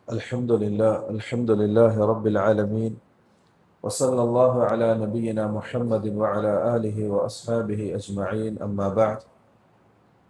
الحمد لله رب العالمين وصلى الله على نبينا محمد وعلى آله وأصحابه أجمعين أما بعد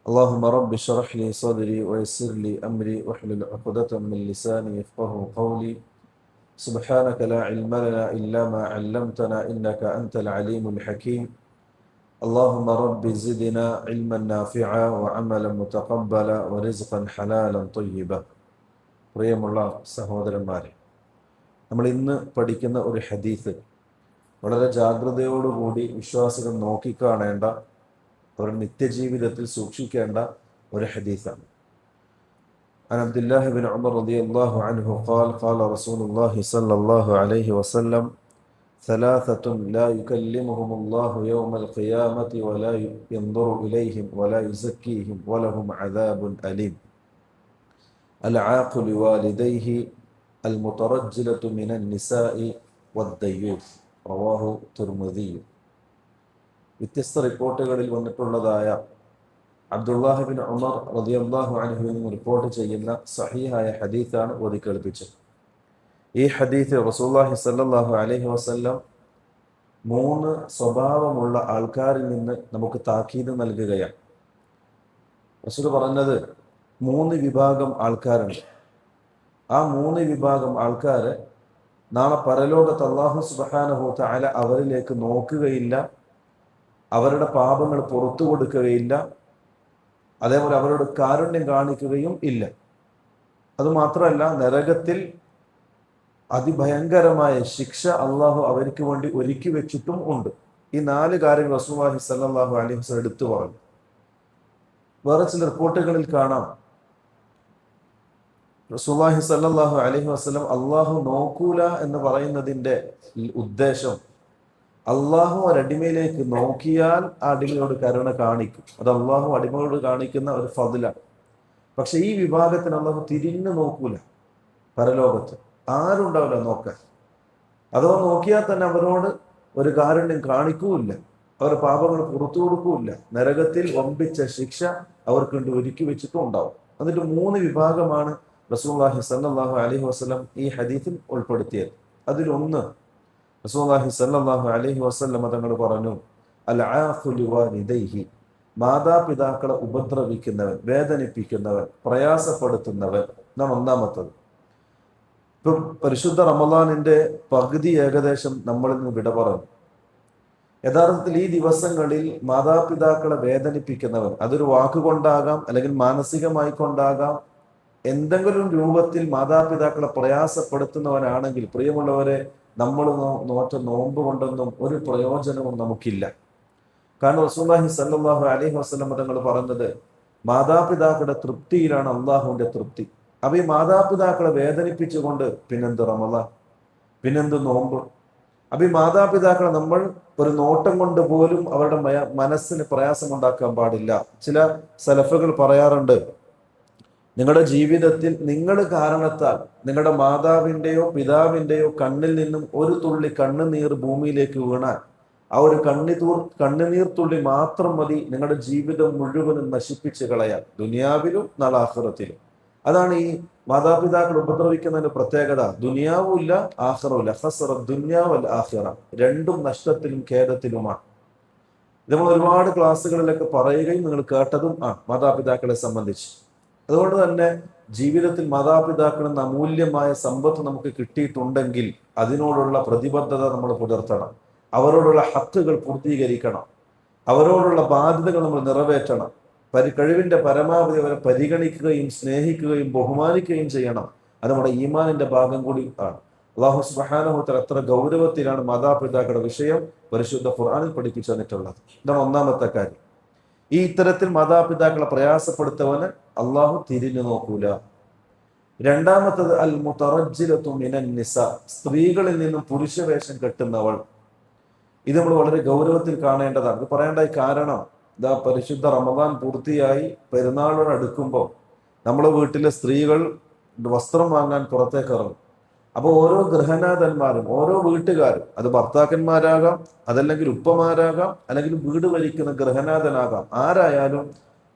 اللهم رب اشرح لي صدري ويسر لي أمري واحلل عقدة من لساني يفقه قولي سبحانك لا علم لنا إلا ما علمتنا إنك أنت العليم الحكيم اللهم رب زدنا علما نافعا وعملا متقبلا ورزقا حلالا طيبا പ്രിയമുള്ള സഹോദരന്മാരെ, നമ്മൾ ഇന്ന് പഠിക്കുന്ന ഒരു ഹദീസ് വളരെ ജാഗ്രതയോടുകൂടി വിശ്വാസികൾ നോക്കിക്കാണേണ്ട, അവരുടെ നിത്യജീവിതത്തിൽ സൂക്ഷിക്കേണ്ട ഒരു ഹദീസാണ്. عن عبد الله بن عمر رضي الله عنه قال قال رسول الله صلى الله عليه وسلم ثلاثة لا يكلمهم الله يوم القيامة ولا ينظر إليهم ولا يزكيهم ولهم عذاب أليم العاق لوالديه المترجلة من النساء والديوث റവാഹു തിർമിദി. വ്യത്യസ്ത റിപ്പോർട്ടുകളിൽ വന്നിട്ടുള്ളതായ അബ്ദുല്ലാഹി ബിൻ ഉമർ റളിയല്ലാഹു അൻഹുവിൽ നിന്ന് റിപ്പോർട്ട് ചെയ്യുന്ന സഹീഹായ ഹദീസാണ് ഓതി കേൾപ്പിച്ചത്. ഈ ഹദീസ് റസൂലുള്ളാഹി സ്വല്ലല്ലാഹു അലൈഹി വസല്ലം 3 സ്വഭാവമുള്ള ആൾക്കാരിൽ നിന്ന് നമുക്ക് താക്കീത് നൽകുകയാണ്. റസൂൽ പറഞ്ഞത് 3 വിഭാഗം ആൾക്കാരുണ്ട്. ആ 3 വിഭാഗം ആൾക്കാര് നാളെ പരലോകത്ത് അല്ലാഹു സുബ്ഹാനഹു വ തആല അവരിലേക്ക് നോക്കുകയില്ല, അവരുടെ പാപങ്ങൾ പുറത്തു കൊടുക്കുകയില്ല, അതേപോലെ അവരോട് കാരുണ്യം കാണിക്കുകയും ഇല്ല. അതുമാത്രമല്ല, നരകത്തിൽ അതിഭയങ്കരമായ ശിക്ഷ അള്ളാഹു അവർക്ക് വേണ്ടി ഒരുക്കി വെച്ചിട്ടും ഉണ്ട്. ഈ 4 കാര്യങ്ങൾ റസൂലുള്ളാഹി സ്വല്ലല്ലാഹു അലൈഹി വസല്ലം എടുത്തു പറഞ്ഞു. വേറെ ചില റിപ്പോർട്ടുകളിൽ കാണാം, റസൂലുള്ളാഹി സ്വല്ലല്ലാഹു അലൈഹി വസല്ലം അള്ളാഹു നോക്കൂല എന്ന് പറയുന്നതിൻ്റെ ഉദ്ദേശം, അള്ളാഹു ഒരടിമയിലേക്ക് നോക്കിയാൽ ആ അടിമയോട് കരുണ കാണിക്കും. അത് അള്ളാഹു അടിമയോട് കാണിക്കുന്ന ഒരു ഫضലാണ്. പക്ഷെ ഈ വിഭാഗത്തിന് അള്ളാഹു തിരിഞ്ഞു നോക്കൂല. പരലോകത്ത് ആരും ഉണ്ടാവില്ല നോക്കാൻ. അഥവാ നോക്കിയാൽ തന്നെ അവരോട് ഒരു കാരുണ്യം കാണിക്കൂല്ല, അവർ പാപങ്ങൾ പുറത്തു കൊടുക്കൂല്ല. നരകത്തിൽ വമ്പിച്ച ശിക്ഷ അവർക്ക് ഒരുക്കി വെച്ചിട്ടും ഉണ്ടാവും. എന്നിട്ട് 3 വിഭാഗമാണ് റസൂലുള്ളാഹി സ്വല്ലല്ലാഹു അലൈഹി വസല്ലം ഈ ഹദീസിൽ ഉൾപ്പെടുത്തിയത്. അതിലൊന്ന്, റസൂലുള്ളാഹി സ്വല്ലല്ലാഹു അലൈഹി വസല്ലം തങ്ങൾ പറഞ്ഞു, അൽ ആഖു ലിവാലിദൈഹി, മാതാപിതാക്കളെ ഉപദ്രവിക്കുന്നവൻ, വേദനിപ്പിക്കുന്നവൻ, പ്രയാസപ്പെടുത്തുന്നവൻ എന്നാണ് ഒന്നാമത്തത്. ഇപ്പൊ പരിശുദ്ധ റമളാനിന്റെ പകുതി ഏകദേശം നമ്മളിൽ നിന്ന് വിട പറഞ്ഞു. യഥാർത്ഥത്തിൽ ഈ ദിവസങ്ങളിൽ മാതാപിതാക്കളെ വേദനിപ്പിക്കുന്നവൻ, അതൊരു വാക്കുകൊണ്ടാകാം അല്ലെങ്കിൽ മാനസികമായി കൊണ്ടാകാം, എന്തെങ്കിലും രൂപത്തിൽ മാതാപിതാക്കളെ പ്രയാസപ്പെടുത്തുന്നവനാണെങ്കിൽ, പ്രിയമുള്ളവരെ, നമ്മൾ നോറ്റ നോമ്പ് കൊണ്ടൊന്നും ഒരു പ്രയോജനവും നമുക്കില്ല. കാരണം റസൂലുള്ളാഹി സ്വല്ലല്ലാഹു അലൈഹി വസല്ലം തങ്ങൾ പറഞ്ഞത്, മാതാപിതാക്കളുടെ തൃപ്തിയിലാണ് അള്ളാഹുവിന്റെ തൃപ്തി. അപ്പൊ ഈ മാതാപിതാക്കളെ വേദനിപ്പിച്ചുകൊണ്ട് പിന്നെന്ത് റമളാൻ, പിന്നെന്ത് നോമ്പ്? അപ്പൊ ഈ മാതാപിതാക്കളെ നമ്മൾ ഒരു നോട്ടം കൊണ്ട് പോലും അവരുടെ മനസ്സിന് പ്രയാസമുണ്ടാക്കാൻ പാടില്ല. ചില സലഫുകൾ പറയാറുണ്ട്, നിങ്ങളുടെ ജീവിതത്തിൽ നിങ്ങൾ കാരണത്താൽ നിങ്ങളുടെ മാതാവിൻ്റെയോ പിതാവിൻ്റെയോ കണ്ണിൽ നിന്നും ഒരു തുള്ളി കണ്ണുനീർ ഭൂമിയിലേക്ക് വീണാൽ ആ ഒരു കണ്ണുനീർ തുള്ളി മാത്രം മതി നിങ്ങളുടെ ജീവിതം മുഴുവനും നശിപ്പിച്ച് കളയാൻ, ദുനിയാവിലും നാളെ ആഖിറത്തിലും. അതാണ് ഈ മാതാപിതാക്കൾ ഉപദ്രവിക്കുന്നതിന്റെ പ്രത്യേകത. ദുനിയാവും ഇല്ല, ആഖിറവും ഇല്ല. ഖസറ ദുനിയ വൽ ആഖിറ, രണ്ടും നഷ്ടത്തിലും ഖേദത്തിലുമാണ്. നമ്മൾ ഒരുപാട് ക്ലാസ്സുകളിലൊക്കെ പറയുകയും നിങ്ങൾ കേട്ടതും മാതാപിതാക്കളെ സംബന്ധിച്ച്. അതുകൊണ്ട് തന്നെ ജീവിതത്തിൽ മാതാപിതാക്കൾ എന്ന അമൂല്യമായ സമ്പത്ത് നമുക്ക് കിട്ടിയിട്ടുണ്ടെങ്കിൽ അതിനോടുള്ള പ്രതിബദ്ധത നമ്മൾ പുലർത്തണം. അവരോടുള്ള ഹക്കുകൾ പൂർത്തീകരിക്കണം. അവരോടുള്ള ബാധ്യതകൾ നമ്മൾ നിറവേറ്റണം. കഴിവിന്റെ പരമാവധി അവരെ പരിഗണിക്കുകയും സ്നേഹിക്കുകയും ബഹുമാനിക്കുകയും ചെയ്യണം. അത് നമ്മുടെ ഈമാനിന്റെ ഭാഗം കൂടി ആണ്. അല്ലാഹു സുബ്ഹാനഹു വ തആല എത്ര ഗൗരവത്തിലാണ് മാതാപിതാക്കളുടെ വിഷയം പരിശുദ്ധ ഖുർആനിൽ പഠിപ്പിച്ചു തന്നിട്ടുള്ളത്. ഇതാണ് ഒന്നാമത്തെ കാര്യം. ഈ ഇത്തരത്തിൽ മാതാപിതാക്കളെ പ്രയാസപ്പെടുത്തവന് അള്ളാഹു തിരിഞ്ഞു നോക്കൂല. രണ്ടാമത്തത്, അൽ മുതറജ്ജിലതു മിനൻ നിസാ, സ്ത്രീകളിൽ നിന്നും പുരുഷവേഷം കെട്ടുന്നവൾ. ഇത് നമ്മൾ വളരെ ഗൗരവത്തിൽ കാണേണ്ടതാണ്. ഇത് പറയേണ്ട കാരണം, ഇതാ പരിശുദ്ധ റമദാൻ പൂർത്തിയായി പെരുന്നാളോട് അടുക്കുമ്പോൾ നമ്മളെ വീട്ടിലെ സ്ത്രീകൾ വസ്ത്രം വാങ്ങാൻ പുറത്തേക്ക് ഇറങ്ങും. അപ്പോൾ ഓരോ ഗൃഹനാഥന്മാരും, ഓരോ വീട്ടുകാരും, അത് ഭർത്താക്കന്മാരാകാം, അതല്ലെങ്കിൽ ഉപ്പമാരാകാം, അല്ലെങ്കിൽ വീട് ഭരിക്കുന്ന ഗൃഹനാഥനാകാം, ആരായാലും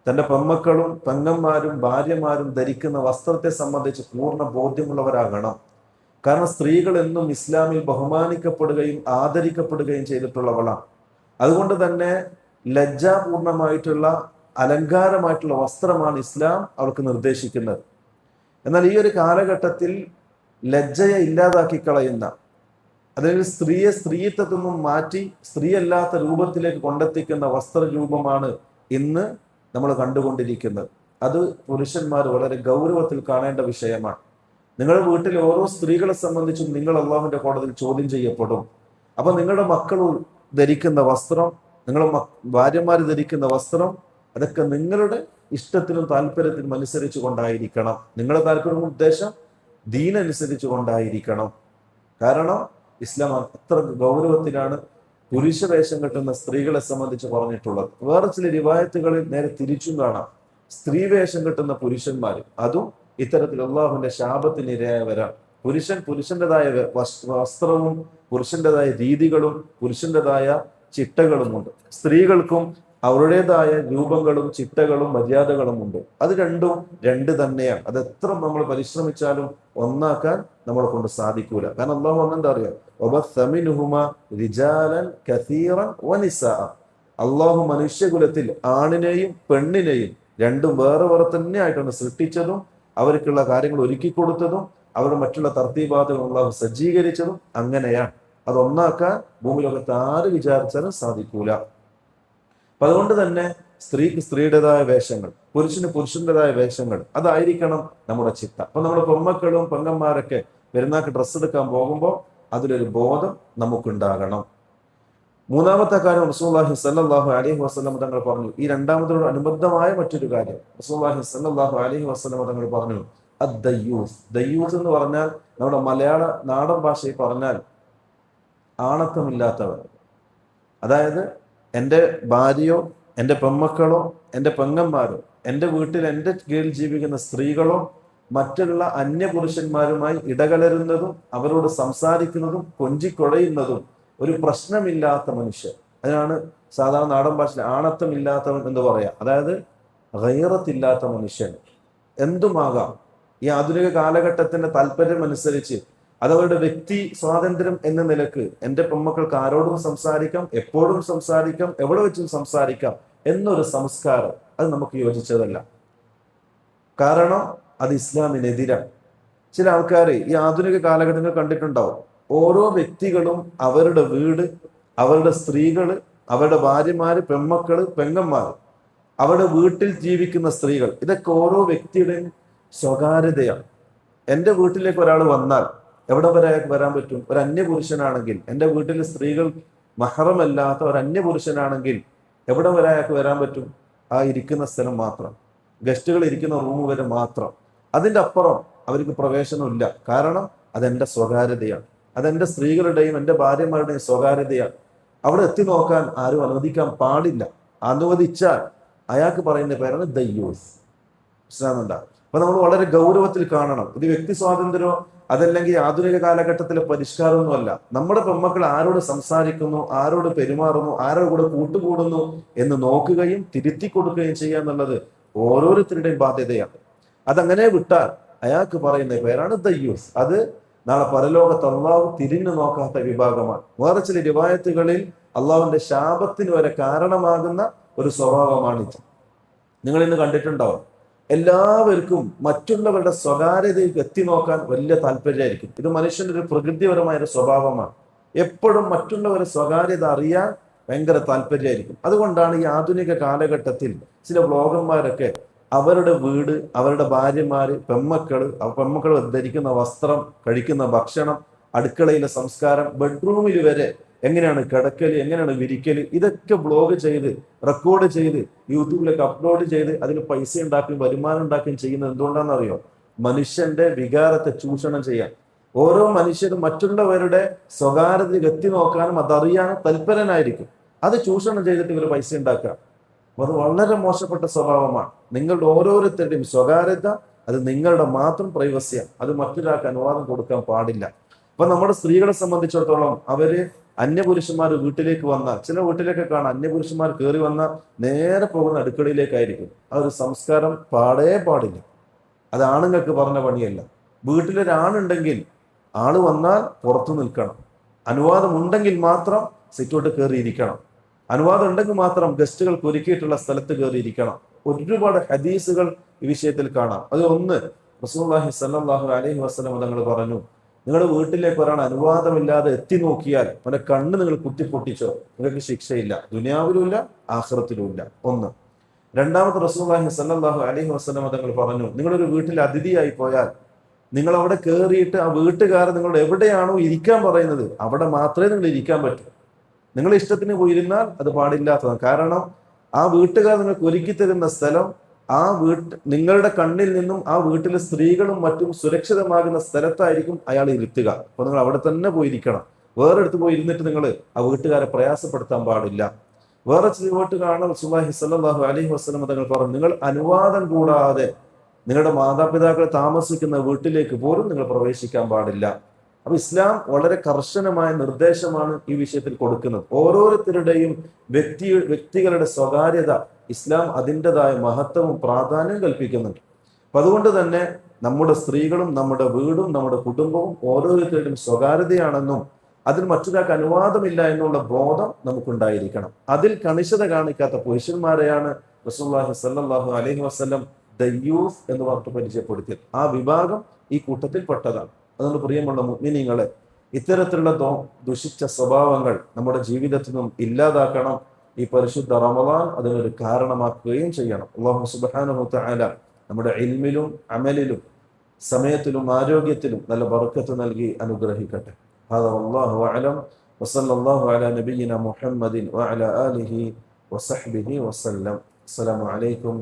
തൻ്റെ പെമ്മക്കളും പെങ്ങന്മാരും ഭാര്യമാരും ധരിക്കുന്ന വസ്ത്രത്തെ സംബന്ധിച്ച് പൂർണ്ണ ബോധ്യമുള്ളവരാകണം. കാരണം സ്ത്രീകൾ എന്നും ഇസ്ലാമിൽ ബഹുമാനിക്കപ്പെടുകയും ആദരിക്കപ്പെടുകയും ചെയ്തിട്ടുള്ളവളാണ്. അതുകൊണ്ട് തന്നെ ലജ്ജാപൂർണമായിട്ടുള്ള അലങ്കാരമായിട്ടുള്ള വസ്ത്രമാണ് ഇസ്ലാം അവർക്ക് നിർദ്ദേശിക്കുന്നത്. എന്നാൽ ഈ ഒരു കാലഘട്ടത്തിൽ ലജ്ജയെ ഇല്ലാതാക്കി കളയുന്ന, അല്ലെങ്കിൽ സ്ത്രീയെ സ്ത്രീത്വത്തിൽ നിന്നും മാറ്റി സ്ത്രീയല്ലാത്ത രൂപത്തിലേക്ക് കൊണ്ടെത്തിക്കുന്ന വസ്ത്രരൂപമാണ് ഇന്ന് നമ്മൾ കണ്ടുകൊണ്ടിരിക്കുന്നത്. അത് പുരുഷന്മാർ വളരെ ഗൗരവത്തിൽ കാണേണ്ട വിഷയമാണ്. നിങ്ങളുടെ വീട്ടിലെ ഓരോ സ്ത്രീകളെ സംബന്ധിച്ചും നിങ്ങൾ അള്ളാഹുവിന്റെ കോടതിയിൽ ചോദ്യം ചെയ്യപ്പെടും. അപ്പൊ നിങ്ങളുടെ മക്കൾ ധരിക്കുന്ന വസ്ത്രം, നിങ്ങളുടെ ഭാര്യമാർ ധരിക്കുന്ന വസ്ത്രം, അതൊക്കെ നിങ്ങളുടെ ഇഷ്ടത്തിനും താല്പര്യത്തിനും അനുസരിച്ച് കൊണ്ടായിരിക്കണം. നിങ്ങളുടെ താല്പര്യം ഉദ്ദേശം ദീനനുസരിച്ച് കൊണ്ടായിരിക്കണം. കാരണം ഇസ്ലാം അത്ര ഗൗരവത്തിലാണ് പുരുഷ വേഷം കെട്ടുന്ന സ്ത്രീകളെ സംബന്ധിച്ച് പറഞ്ഞിട്ടുള്ളത്. വേറെ ചില റിവായത്തുകളിൽ നേരെ തിരിച്ചും കാണാം. സ്ത്രീ വേഷം കെട്ടുന്ന പുരുഷന്മാർ, അതും ഇത്തരത്തിൽ അള്ളാഹുവിന്റെ ശാപത്തിന് ഇരയായവരാണ്. പുരുഷന്റേതായ വസ്ത്രവും പുരുഷന്റേതായ രീതികളും പുരുഷന്റേതായ ചിട്ടകളുമുണ്ട്. സ്ത്രീകൾക്കും അവരുടേതായ രൂപങ്ങളും ചിട്ടകളും മര്യാദകളും ഉണ്ട്. അത് രണ്ടും രണ്ട് തന്നെയാണ്. അത് എത്ര നമ്മൾ പരിശ്രമിച്ചാലും ഒന്നാക്കാൻ നമ്മളെ കൊണ്ട് സാധിക്കൂല. കാരണം അള്ളാഹു എന്താ അറിയാം, അള്ളാഹു മനുഷ്യകുലത്തിൽ ആണിനെയും പെണ്ണിനെയും രണ്ടും വേറെ വേറെ തന്നെ ആയിട്ടാണ് സൃഷ്ടിച്ചതും അവർക്കുള്ള കാര്യങ്ങൾ ഒരുക്കി കൊടുത്തതും അവർ മറ്റുള്ള തർത്തീബാത്തുകൾ അള്ളാഹു സജ്ജീകരിച്ചതും അങ്ങനെയാണ്. അത് ഒന്നാക്കാൻ ഭൂമിലോകത്ത് ആര് വിചാരിച്ചാലും സാധിക്കൂല. അപ്പൊ അതുകൊണ്ട് തന്നെ സ്ത്രീക്ക് സ്ത്രീയുടേതായ വേഷങ്ങൾ, പുരുഷന് പുരുഷന്റേതായ വേഷങ്ങൾ, അതായിരിക്കണം നമ്മുടെ ചിട്ട. അപ്പൊ നമ്മുടെ പെമ്മക്കളും പെങ്ങന്മാരൊക്കെ പെരുന്നാൾക്ക് ഡ്രസ്സ് എടുക്കാൻ പോകുമ്പോൾ അതിലൊരു ബോധം നമുക്കുണ്ടാകണം. മൂന്നാമത്തെ കാര്യം റസൂലുള്ളാഹി സ്വല്ലല്ലാഹു അലൈഹി വസല്ലം തങ്ങൾ പറഞ്ഞു. ഈ രണ്ടാമതോട് അനുബന്ധമായ മറ്റൊരു കാര്യം റസൂലുള്ളാഹി സ്വല്ലല്ലാഹു അലൈഹി വസല്ലം തങ്ങൾ പറഞ്ഞു, അദ്ദയ്യൂസ്. ദയ്യൂസ് എന്ന് പറഞ്ഞാൽ നമ്മുടെ മലയാള നാടൻ ഭാഷയിൽ പറഞ്ഞാൽ ആണത്തമില്ലാത്തവർ. അതായത് എൻ്റെ ഭാര്യയോ എൻ്റെ പെമ്മക്കളോ എൻ്റെ പെങ്ങന്മാരോ എൻ്റെ വീട്ടിൽ എൻ്റെ കീഴിൽ ജീവിക്കുന്ന സ്ത്രീകളോ മറ്റുള്ള അന്യപുരുഷന്മാരുമായി ഇടകലരുന്നതും അവരോട് സംസാരിക്കുന്നതും കൊഞ്ചിക്കൊഴയുന്നതും ഒരു പ്രശ്നമില്ലാത്ത മനുഷ്യർ. അതിനാണ് സാധാരണ നാടൻ ഭാഷയിൽ ആണത്തമില്ലാത്തവൻ എന്ന് പറയാം. അതായത് ഗൈറത്തില്ലാത്ത മനുഷ്യൻ. എന്തുമാകാം. ഈ ആധുനിക കാലഘട്ടത്തിന്റെ താല്പര്യം അനുസരിച്ച് അതവരുടെ വ്യക്തി സ്വാതന്ത്ര്യം എന്ന നിലക്ക് എൻ്റെ പെമ്മക്കൾക്ക് ആരോടും സംസാരിക്കാം, എപ്പോഴും സംസാരിക്കാം, എവിടെ വെച്ചും സംസാരിക്കാം എന്നൊരു സംസ്കാരം അത് നമുക്ക് യോജിച്ചതല്ല. കാരണം അത് ഇസ്ലാമിനെതിരാണ്. ചില ആൾക്കാർ ഈ ആധുനിക കാലഘട്ടങ്ങൾ കണ്ടിട്ടുണ്ടാവും. ഓരോ വ്യക്തികളും അവരുടെ വീട്, അവരുടെ സ്ത്രീകള്, അവരുടെ ഭാര്യമാര്, പെമ്മക്കള്, പെങ്ങന്മാര്, അവരുടെ വീട്ടിൽ ജീവിക്കുന്ന സ്ത്രീകൾ, ഇതൊക്കെ ഓരോ വ്യക്തിയുടെയും സ്വകാര്യതയാണ്. എൻ്റെ വീട്ടിലേക്ക് ഒരാൾ വന്നാൽ എവിടെ വരെ വരാൻ പറ്റും? ഒരു അന്യപുരുഷനാണെങ്കിൽ, എൻ്റെ വീട്ടിൽ സ്ത്രീകൾ മഹറമല്ലാത്ത ഒരു അന്യപുരുഷനാണെങ്കിൽ എവിടെ വരെ അയാൾക്ക് വരാൻ പറ്റും? ആ ഇരിക്കുന്ന സ്ഥലം മാത്രം, ഗസ്റ്റുകൾ ഇരിക്കുന്ന റൂം വരെ മാത്രം. അതിൻ്റെ അപ്പുറം അവർക്ക് പ്രവേശനമില്ല. കാരണം അതെൻ്റെ സ്വകാര്യതയാണ്. അതെൻ്റെ സ്ത്രീകളുടെയും എൻ്റെ ഭാര്യമാരുടെയും സ്വകാര്യതയാണ്. അവിടെ എത്തി നോക്കാൻ ആരും അനുവദിക്കാൻ പാടില്ല. അനുവദിച്ചാൽ അയാൾക്ക് പറയുന്ന പേരാണ് ദയ്യൂസ്. മനസ്സിലാകുന്നുണ്ടാവും. അപ്പൊ നമ്മൾ വളരെ ഗൗരവത്തിൽ കാണണം. ഇത് വ്യക്തി സ്വാതന്ത്ര്യമോ അതല്ലെങ്കിൽ ആധുനിക കാലഘട്ടത്തിലെ പരിഷ്കാരമൊന്നുമല്ല. നമ്മുടെ പെമ്മക്കൾ ആരോട് സംസാരിക്കുന്നു, ആരോട് പെരുമാറുന്നു, ആരോട് കൂടെ കൂട്ടുകൂടുന്നു എന്ന് നോക്കുകയും തിരുത്തി കൊടുക്കുകയും ചെയ്യുക എന്നുള്ളത് ഓരോരുത്തരുടെയും ബാധ്യതയാണ്. അതങ്ങനെ വിട്ടാൽ അയാൾക്ക് പറയുന്ന പേരാണ് ദയ്യൂസ്. അത് നാളെ പരലോകത്ത് അള്ളാഹു തിരിഞ്ഞു നോക്കാത്ത വിഭാഗമാണ്. വേറെ ചില റിവായത്തുകളിൽ അള്ളാഹുവിന്റെ ശാപത്തിന് വരെ കാരണമാകുന്ന ഒരു സ്വഭാവമാണിത്. നിങ്ങൾ ഇന്ന് കണ്ടിട്ടുണ്ടാവും. എല്ലാവർക്കും മറ്റുള്ളവരുടെ സ്വകാര്യതയിൽ എത്തി നോക്കാൻ വലിയ താല്പര്യമായിരിക്കും. ഇത് മനുഷ്യന്റെ ഒരു പ്രകൃതിപരമായ ഒരു സ്വഭാവമാണ്. എപ്പോഴും മറ്റുള്ളവരുടെ സ്വകാര്യത അറിയാൻ ഭയങ്കര താല്പര്യമായിരിക്കും. അതുകൊണ്ടാണ് ഈ ആധുനിക കാലഘട്ടത്തിൽ ചില ബ്ലോഗർമാരൊക്കെ അവരുടെ വീട്, അവരുടെ ഭാര്യമാര്, പെമ്മക്കള് ധരിക്കുന്ന വസ്ത്രം, കഴിക്കുന്ന ഭക്ഷണം, അടുക്കളയിലെ സംസ്കാരം, ബെഡ്റൂമിൽ വരെ എങ്ങനെയാണ് കിടക്കല്, എങ്ങനെയാണ് വിരിക്കല്, ഇതൊക്കെ ബ്ലോഗ് ചെയ്ത് റെക്കോർഡ് ചെയ്ത് യൂട്യൂബിലൊക്കെ അപ്ലോഡ് ചെയ്ത് അതിന് പൈസ ഉണ്ടാക്കുകയും വരുമാനം ഉണ്ടാക്കുകയും ചെയ്യുന്നത് എന്തുകൊണ്ടാണെന്ന് അറിയോ? മനുഷ്യന്റെ വികാരത്തെ ചൂഷണം ചെയ്യാൻ. ഓരോ മനുഷ്യരും മറ്റുള്ളവരുടെ സ്വകാര്യതയിൽ എത്തി നോക്കാനും അതറിയാനും തൽപരനായിരിക്കും. അത് ചൂഷണം ചെയ്തിട്ട് ഇവർ പൈസ ഉണ്ടാക്കുക. അത് വളരെ മോശപ്പെട്ട സ്വഭാവമാണ്. നിങ്ങളുടെ ഓരോരുത്തരുടെയും സ്വകാര്യത അത് നിങ്ങളുടെ മാത്രം പ്രൈവസിയാണ്. അത് മറ്റൊരാൾക്ക് അനുവാദം കൊടുക്കാൻ പാടില്ല. അപ്പൊ നമ്മുടെ സ്ത്രീകളെ സംബന്ധിച്ചിടത്തോളം അവര് അന്യപുരുഷന്മാർ വീട്ടിലേക്ക് വന്നാൽ, ചില വീട്ടിലേക്ക് കാണാം അന്യപുരുഷന്മാർ കയറി വന്നാൽ നേരെ പോകുന്ന അടുക്കളയിലേക്കായിരിക്കും. ആ ഒരു സംസ്കാരം പാടില്ല. അത് ആണുങ്ങൾക്ക് പറഞ്ഞ പണിയല്ല. വീട്ടിലൊരാണുണ്ടെങ്കിൽ ആള് വന്നാൽ പുറത്തു നിൽക്കണം. അനുവാദം ഉണ്ടെങ്കിൽ മാത്രം സിറ്റോട്ട് കയറിയിരിക്കണം. അനുവാദം ഉണ്ടെങ്കിൽ മാത്രം ഗസ്റ്റുകൾക്ക് ഒരുക്കിയിട്ടുള്ള സ്ഥലത്ത് കയറിയിരിക്കണം. ഒരുപാട് ഹദീസുകൾ ഈ വിഷയത്തിൽ കാണാം. അത് ഒന്ന്, റസൂലുള്ളാഹി സ്വല്ലല്ലാഹു അലൈഹി വസല്ലം തങ്ങൾ പറഞ്ഞു, നിങ്ങളുടെ വീട്ടിലേക്ക് ഒരാൾ അനുവാദമില്ലാതെ എത്തി നോക്കിയാൽ അവന്റെ കണ്ണ് നിങ്ങൾ കുത്തിപ്പൊട്ടിച്ചോ, നിങ്ങൾക്ക് ശിക്ഷയില്ല, ദുനിയാവിലും ഇല്ല ആഖിറത്തിലും ഇല്ല. ഒന്ന്. രണ്ടാമത്തെ, റസൂലുള്ളാഹി സ്വല്ലല്ലാഹു അലൈഹി വസല്ലം തങ്ങൾ പറഞ്ഞു, നിങ്ങളൊരു വീട്ടിൽ അതിഥിയായി പോയാൽ നിങ്ങൾ അവിടെ കയറിയിട്ട് ആ വീട്ടുകാരൻ നിങ്ങളോട് എവിടെയാണോ ഇരിക്കാൻ പറയുന്നത് അവിടെ മാത്രമേ നിങ്ങൾ ഇരിക്കാൻ പറ്റൂ. നിങ്ങളുടെ ഇഷ്ടത്തിന് പോയിരുന്നാൽ അത് പാടില്ലാത്തതാണ്. കാരണം ആ വീട്ടുകാർ നിങ്ങൾക്ക് ഒരുക്കി തരുന്ന സ്ഥലം നിങ്ങളുടെ കണ്ണിൽ നിന്നും ആ വീട്ടിലെ സ്ത്രീകളും മറ്റും സുരക്ഷിതമാകുന്ന സ്ഥലത്തായിരിക്കും അയാൾ ഇരുത്തുക. അപ്പൊ നിങ്ങൾ അവിടെ തന്നെ പോയിരിക്കണം. വേറെ അടുത്ത് പോയി ഇരുന്നിട്ട് നിങ്ങൾ ആ വീട്ടുകാരെ പ്രയാസപ്പെടുത്താൻ പാടില്ല. വേറെ വീട്ട് കാണാൻ റസൂലുള്ളാഹി സ്വല്ലല്ലാഹു അലൈഹി വസല്ലം തങ്ങൾ പറഞ്ഞു, നിങ്ങൾ അനുവാദം കൂടാതെ നിങ്ങളുടെ മാതാപിതാക്കൾ താമസിക്കുന്ന വീട്ടിലേക്ക് പോലും നിങ്ങൾ പ്രവേശിക്കാൻ പാടില്ല. അപ്പൊ ഇസ്ലാം വളരെ കർശനമായ നിർദ്ദേശമാണ് ഈ വിഷയത്തിൽ കൊടുക്കുന്നത്. ഓരോരുത്തരുടെയും വ്യക്തികളുടെ സ്വകാര്യത ഇസ്ലാം അതിൻ്റെതായ മഹത്വവും പ്രാധാന്യവും കൽപ്പിക്കുന്നുണ്ട്. അപ്പൊ അതുകൊണ്ട് തന്നെ നമ്മുടെ സ്ത്രീകളും നമ്മുടെ വീടും നമ്മുടെ കുടുംബവും ഓരോരുത്തരുടെയും സ്വകാര്യതയാണെന്നും അതിൽ മറ്റൊരാൾക്ക് അനുവാദമില്ല എന്നുള്ള ബോധം നമുക്കുണ്ടായിരിക്കണം. അതിൽ കണിശത കാണിക്കാത്ത പുരുഷന്മാരെയാണ് റസൂലുള്ളാഹി സ്വല്ലല്ലാഹു അലൈഹി വസല്ലം ദയ്യൂസ് എന്ന് പറഞ്ഞിട്ട് പരിചയപ്പെടുത്തിയത്. ആ വിഭാഗം ഈ കൂട്ടത്തിൽ പെട്ടതാണ്. അതുകൊണ്ട് പ്രിയമുള്ള മുഅ്മിനീങ്ങളെ, ഇത്തരത്തിലുള്ള ദുഷിച്ച സ്വഭാവങ്ങൾ നമ്മുടെ ജീവിതത്തിൽ നിന്നും ഇല്ലാതാക്കണം. ഈ പരിശുദ്ധ റമളാൻ അതിനൊരു കാരണമാക്കുകയും ചെയ്യണം. അല്ലാഹു സുബ്ഹാനഹു വ തആല നമ്മുടെ ഇൽമിലും അമലിലും സമയത്തിലും ആരോഗ്യത്തിലും നല്ല ബർക്കത്ത് നൽകി അനുഗ്രഹിക്കട്ടെ. ഹാദാ വല്ലാഹു അഅലം വസല്ലല്ലാഹു അലാ നബിയിന മുഹമ്മദിൻ വഅലാ ആലിഹി വസഹ്ബിഹി വസല്ലം. അസ്സലാമു അലൈക്കും